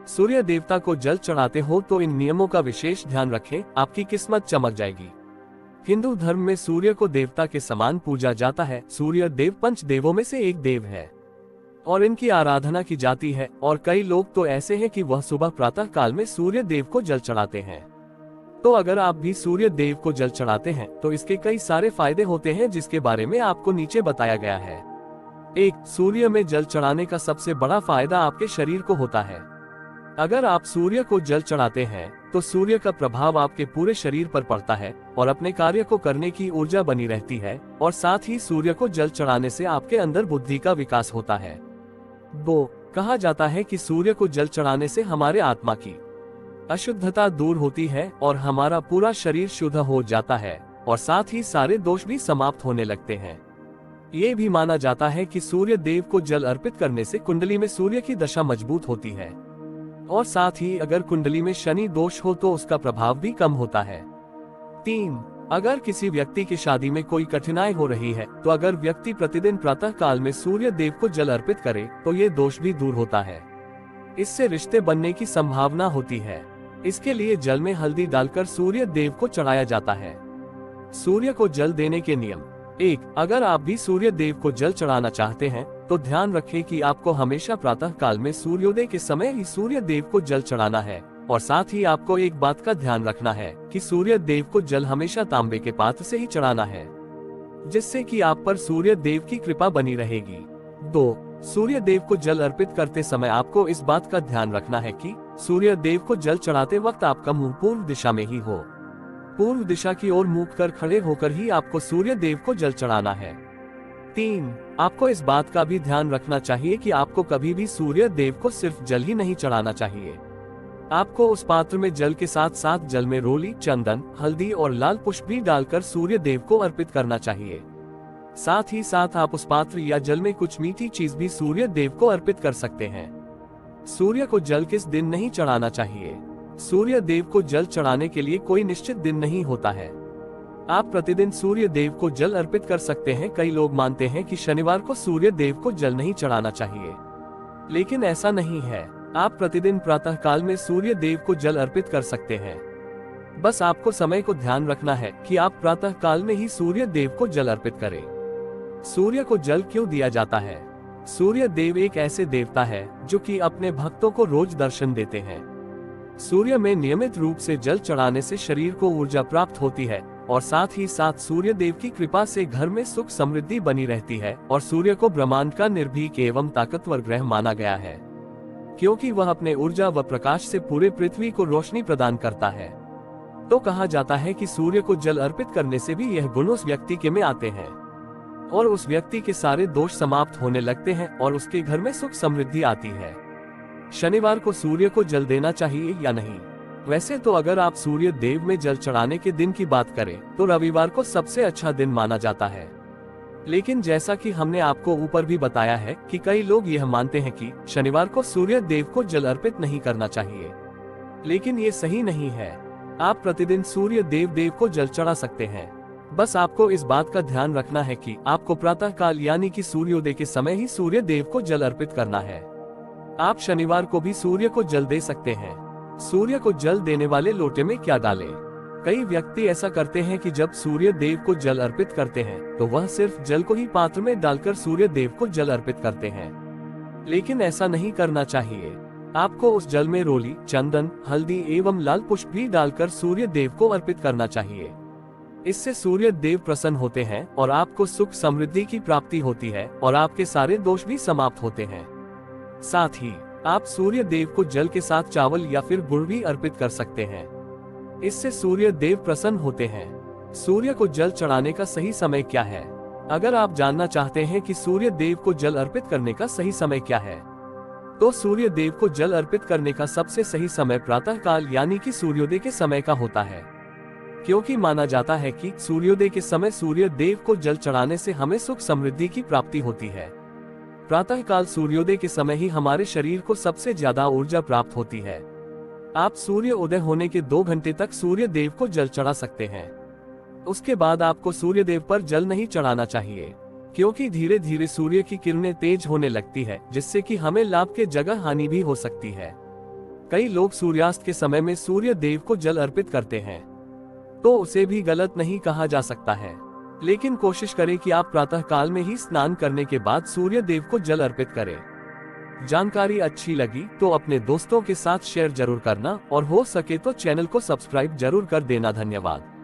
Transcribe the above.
सूर्य देवता को जल चढ़ाते हो तो इन नियमों का विशेष ध्यान रखें, आपकी किस्मत चमक जाएगी। हिंदू धर्म में सूर्य को देवता के समान पूजा जाता है। सूर्य देव पंच देवों में से एक देव है और इनकी आराधना की जाती है। और कई लोग तो ऐसे हैं कि वह सुबह प्रातः काल में सूर्य देव को जल चढ़ाते हैं। तो अगर आप भी सूर्य देव को जल चढ़ाते हैं तो इसके कई सारे फायदे होते हैं, जिसके बारे में आपको नीचे बताया गया है। 1. सूर्य में जल चढ़ाने का सबसे बड़ा फायदा आपके शरीर को होता है। अगर आप सूर्य को जल चढ़ाते हैं तो सूर्य का प्रभाव आपके पूरे शरीर पर पड़ता है और अपने कार्य को करने की ऊर्जा बनी रहती है। और साथ ही सूर्य को जल चढ़ाने से आपके अंदर बुद्धि का विकास होता है। 2. कहा जाता है कि सूर्य को जल चढ़ाने से हमारे आत्मा की अशुद्धता दूर होती है और हमारा पूरा शरीर शुद्ध हो जाता है और साथ ही सारे दोष भी समाप्त होने लगते हैं। ये भी माना जाता है कि सूर्य देव को जल अर्पित करने से कुंडली में सूर्य की दशा मजबूत होती है और साथ ही अगर कुंडली में शनि दोष हो तो उसका प्रभाव भी कम होता है। 3. अगर किसी व्यक्ति की शादी में कोई कठिनाई हो रही है तो अगर व्यक्ति प्रतिदिन प्रातः काल में सूर्य देव को जल अर्पित करे तो ये दोष भी दूर होता है। इससे रिश्ते बनने की संभावना होती है। इसके लिए जल में हल्दी डालकर सूर्य देव को चढ़ाया जाता है। सूर्य को जल देने के नियम। 1. अगर आप भी सूर्य देव को जल चढ़ाना चाहते हैं तो ध्यान रखें कि आपको हमेशा प्रातः काल में सूर्योदय के समय ही सूर्य देव को जल चढ़ाना है। और साथ ही आपको एक बात का ध्यान रखना है कि सूर्य देव को जल हमेशा तांबे के पात्र से ही चढ़ाना है, जिससे कि आप पर सूर्य देव की कृपा बनी रहेगी। 2. सूर्य देव को जल अर्पित करते समय आपको इस बात का ध्यान रखना है कि सूर्य देव को जल चढ़ाते वक्त आपका मुंह पूर्व दिशा में ही हो। पूर्व दिशा की ओर मुख कर खड़े होकर ही आपको सूर्य देव को जल चढ़ाना है। 3. आपको इस बात का भी ध्यान रखना चाहिए कि आपको कभी भी सूर्य देव को सिर्फ जल ही नहीं चढ़ाना चाहिए। आपको उस पात्र में जल के साथ साथ जल में रोली, चंदन, हल्दी और लाल पुष्प भी डालकर सूर्य देव को अर्पित करना चाहिए। साथ ही साथ आप उस पात्र या जल में कुछ मीठी चीज भी सूर्य देव को अर्पित कर सकते हैं। सूर्य को जल किस दिन नहीं चढ़ाना चाहिए? सूर्य देव को जल चढ़ाने के लिए कोई निश्चित दिन नहीं होता है। आप प्रतिदिन सूर्य देव को जल अर्पित कर सकते हैं। कई लोग मानते हैं कि शनिवार को सूर्य देव को जल नहीं चढ़ाना चाहिए, लेकिन ऐसा नहीं है। आप प्रतिदिन प्रातः काल में सूर्य देव को जल अर्पित कर सकते हैं। बस आपको समय को ध्यान रखना है कि आप प्रातः काल में ही सूर्य देव को जल अर्पित करें। सूर्य को जल क्यों दिया जाता है? सूर्य देव एक ऐसे देवता है जो कि अपने भक्तों को रोज दर्शन देते हैं। सूर्य में नियमित रूप से जल चढ़ाने से शरीर को ऊर्जा प्राप्त होती है और साथ ही साथ सूर्य देव की कृपा से घर में सुख समृद्धि बनी रहती है। और सूर्य को ब्रह्मांड का निर्भीक एवं ताकतवर ग्रह माना गया है, क्योंकि वह अपने ऊर्जा व प्रकाश से पूरे पृथ्वी को रोशनी प्रदान करता है। तो कहा जाता है कि सूर्य को जल अर्पित करने से भी यह गुण उस व्यक्ति के में आते हैं और उस व्यक्ति के सारे दोष समाप्त होने लगते हैं और उसके घर में सुख समृद्धि आती है। शनिवार को सूर्य को जल देना चाहिए या नहीं? वैसे तो अगर आप सूर्य देव में जल चढ़ाने के दिन की बात करें तो रविवार को सबसे अच्छा दिन माना जाता है। लेकिन जैसा कि हमने आपको ऊपर भी बताया है कि कई लोग यह मानते हैं कि शनिवार को सूर्य देव को जल अर्पित नहीं करना चाहिए, लेकिन ये सही नहीं है। आप प्रतिदिन सूर्य देव को जल चढ़ा सकते हैं। बस आपको इस बात का ध्यान रखना है कि आपको प्रातः काल यानी कि सूर्योदय के समय ही सूर्य देव को जल अर्पित करना है। आप शनिवार को भी सूर्य को जल दे सकते हैं। सूर्य को जल देने वाले लोटे में क्या डालें? कई व्यक्ति ऐसा करते हैं कि जब सूर्य देव को जल अर्पित करते हैं तो वह सिर्फ जल को ही पात्र में डालकर सूर्य देव को जल अर्पित करते हैं, लेकिन ऐसा नहीं करना चाहिए। आपको उस जल में रोली, चंदन, हल्दी एवं लाल पुष्प भी डालकर सूर्य देव को अर्पित करना चाहिए। इससे सूर्य देव प्रसन्न होते हैं और आपको सुख समृद्धि की प्राप्ति होती है और आपके सारे दोष भी समाप्त होते हैं। साथ ही आप सूर्य देव को जल के साथ चावल या फिर गुड़ भी अर्पित कर सकते हैं। इससे सूर्य देव प्रसन्न होते हैं। सूर्य को जल चढ़ाने का सही समय क्या है? अगर आप जानना चाहते हैं कि सूर्य देव को जल अर्पित करने का सही समय क्या है, तो सूर्य देव को जल अर्पित करने का सबसे सही समय प्रातः काल यानी कि सूर्योदय के समय का होता है, क्योंकि माना जाता है कि सूर्योदय के समय सूर्य देव को जल चढ़ाने से हमें सुख समृद्धि की प्राप्ति होती है। प्रातः काल सूर्योदय के समय ही हमारे शरीर को सबसे ज्यादा ऊर्जा प्राप्त होती है। आप सूर्य उदय होने के 2 घंटे तक सूर्य देव को जल चढ़ा सकते हैं। उसके बाद आपको सूर्य देव पर जल नहीं चढ़ाना चाहिए, क्योंकि धीरे धीरे सूर्य की किरणें तेज होने लगती है, जिससे कि हमें लाभ के जगह हानि भी हो सकती है। कई लोग सूर्यास्त के समय में सूर्य देव को जल अर्पित करते हैं, तो उसे भी गलत नहीं कहा जा सकता है। लेकिन कोशिश करें कि आप प्रातः काल में ही स्नान करने के बाद सूर्य देव को जल अर्पित करें। जानकारी अच्छी लगी तो अपने दोस्तों के साथ शेयर जरूर करना और हो सके तो चैनल को सब्सक्राइब जरूर कर देना। धन्यवाद।